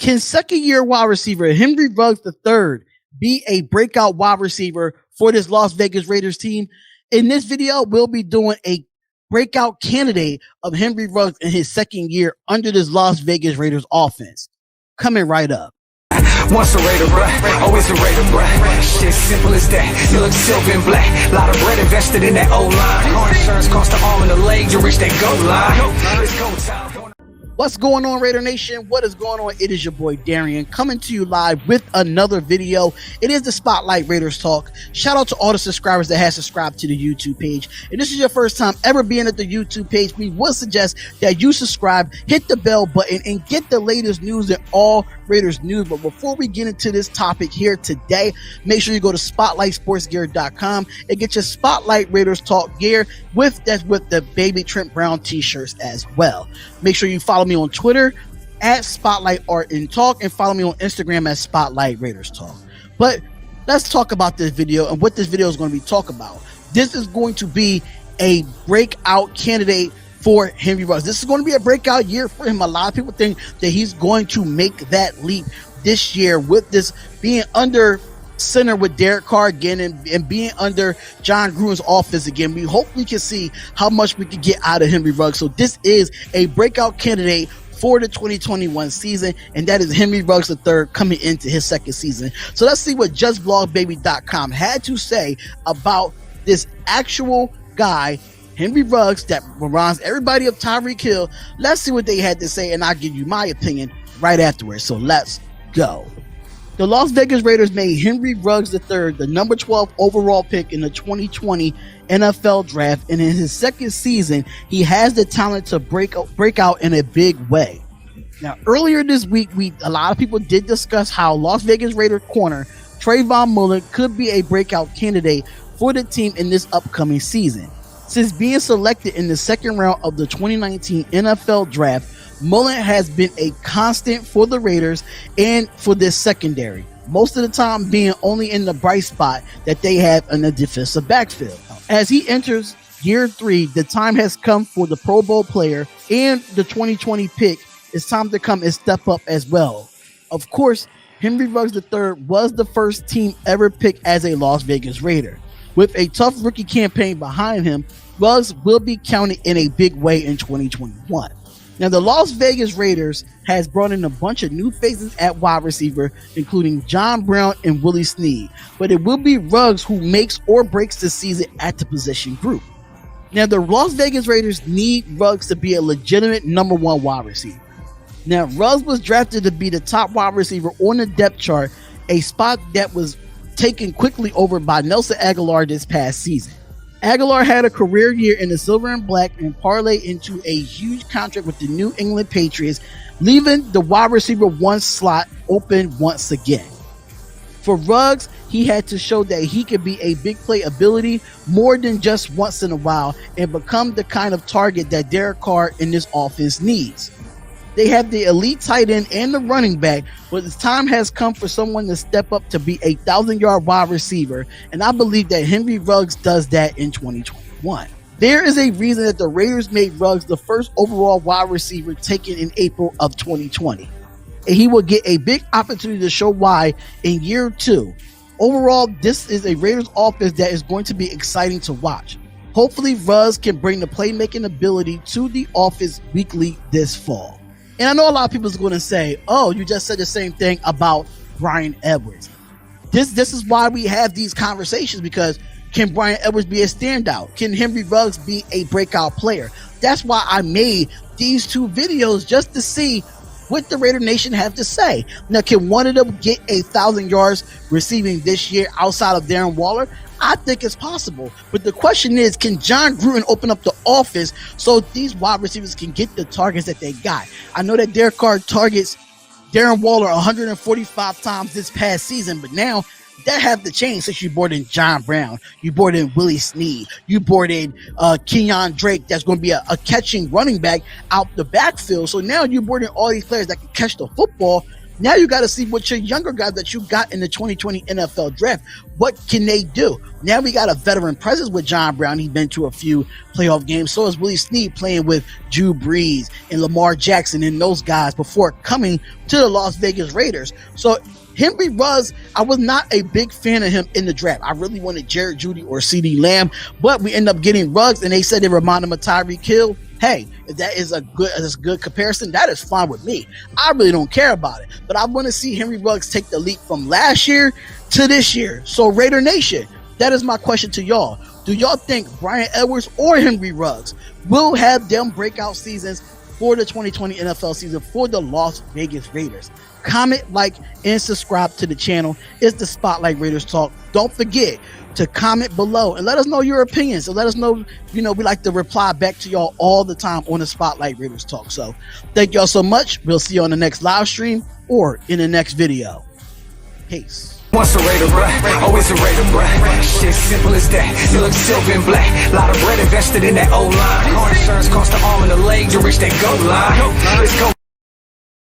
Can second-year wide receiver Henry Ruggs III be a breakout wide receiver for this Las Vegas Raiders team? In this video, we'll be doing a breakout candidate of Henry Ruggs in his second year under this Las Vegas Raiders offense. Coming right up. Once a Raider, bruh, always a Raider, bruh. Shit simple as that. You look silver and black. Lot of bread invested in that O-line. Car insurance cost the arm and the leg to reach that goal line. It's go time. What's going on, Raider Nation? What is going on? It is your boy Darian coming to you live with another video. It is the Spotlight Raiders Talk. Shout out to all the subscribers that have subscribed to the YouTube page. If this is your first time ever being at the YouTube page, we would suggest that you subscribe, hit the bell button, and get the latest news and all Raiders news. But before we get into this topic here today, make sure you go to spotlightsportsgear.com and get your Spotlight Raiders Talk gear with the baby Trent Brown t-shirts as well. Make sure you follow me on Twitter at Spotlight Art and Talk, and follow me on Instagram at Spotlight Raiders Talk. But let's talk about this video and what this video is going to be talking about. This is going to be a breakout candidate for Henry Ruggs. This is going to be a breakout year for him. A lot of people think that he's going to make that leap this year with this being under center with Derek Carr again and being under John Gruden's offense again. We hope we can see how much we can get out of Henry Ruggs. So this is a breakout candidate for the 2021 season, and that is Henry Ruggs III coming into his second season. So let's see what JustBlogBaby.com had to say about this actual guy, Henry Ruggs, that reminds everybody of Tyreek Hill. Let's see what they had to say, and I'll give you my opinion right afterwards. So let's go. The Las Vegas Raiders made Henry Ruggs III the number 12 overall pick in the 2020 NFL draft, and in his second season, he has the talent to break out in a big way. Now, earlier this week, a lot of people did discuss how Las Vegas Raiders corner Trayvon Mullen could be a breakout candidate for the team in this upcoming season. Since being selected in the second round of the 2019 NFL draft, Mullen has been a constant for the Raiders and for this secondary, most of the time being only in the bright spot that they have in the defensive backfield. As he enters year 3, the time has come for the Pro Bowl player and the 2020 pick. It's time to come and step up as well. Of course, Henry Ruggs III was the first team ever picked as a Las Vegas Raider. With a tough rookie campaign behind him, Ruggs will be counted in a big way in 2021. Now, the Las Vegas Raiders has brought in a bunch of new faces at wide receiver, including John Brown and Willie Snead, but it will be Ruggs who makes or breaks the season at the position group. Now, the Las Vegas Raiders need Ruggs to be a legitimate number 1 wide receiver. Now, Ruggs was drafted to be the top wide receiver on the depth chart, a spot that was taken quickly over by Nelson Agholor this past season. Agholor had a career year in the silver and black and parlayed into a huge contract with the New England Patriots, leaving the wide receiver 1 slot open once again. For Ruggs, he had to show that he could be a big play ability more than just once in a while and become the kind of target that Derek Carr in this offense needs. They have the elite tight end and the running back, but the time has come for someone to step up to be a 1,000-yard wide receiver, and I believe that Henry Ruggs does that in 2021. There is a reason that the Raiders made Ruggs the first overall wide receiver taken in April of 2020, and he will get a big opportunity to show why in year 2. Overall, this is a Raiders offense that is going to be exciting to watch. Hopefully, Ruggs can bring the playmaking ability to the offense weekly this fall. And I know a lot of people are going to say, oh, you just said the same thing about Bryan Edwards. This is why we have these conversations, because can Bryan Edwards be a standout? Can Henry Ruggs be a breakout player? That's why I made these 2 videos, just to see what the Raider Nation have to say. Now, can one of them get 1,000 yards receiving this year outside of Darren Waller? I think it's possible. But the question is, can John Gruden open up the offense so these wide receivers can get the targets that they got? I know that Derek Carr targets Darren Waller 145 times this past season, but now that have to change since you brought in John Brown, you brought in Willie Snead, you brought in Kenyon Drake, that's going to be a catching running back out the backfield. So now you brought in all these players that can catch the football. Now you got to see what your younger guys that you got in the 2020 NFL draft, what can they do? Now we got a veteran presence with John Brown. He's been to a few playoff games. So is Willie Snead playing with Drew Brees and Lamar Jackson and those guys before coming to the Las Vegas Raiders. So Henry Ruggs, I was not a big fan of him in the draft. I really wanted Jared Jeudy or CeeDee Lamb, but we end up getting Ruggs, and they said they remind him of Tyreek Hill. Hey, if that is a good comparison, that is fine with me. I really don't care about it, but I want to see Henry Ruggs take the leap from last year to this year. So Raider Nation, that is my question to y'all. Do y'all think Bryan Edwards or Henry Ruggs will have them breakout seasons for the 2020 NFL season for the Las Vegas Raiders? Comment, like, and subscribe to the channel. It's the Spotlight Raiders Talk. Don't forget to comment below and let us know your opinions. So let us know, we like to reply back to y'all all the time on the Spotlight Raiders Talk. So thank y'all so much. We'll see you on the next live stream or in the next video. Peace. Once a Raider, bruh, always a Raider, bruh. Shit simple as that. You look silver and black. Lot of bread invested in that O-line. Car insurance cost the arm and the leg to reach that goal line. It's go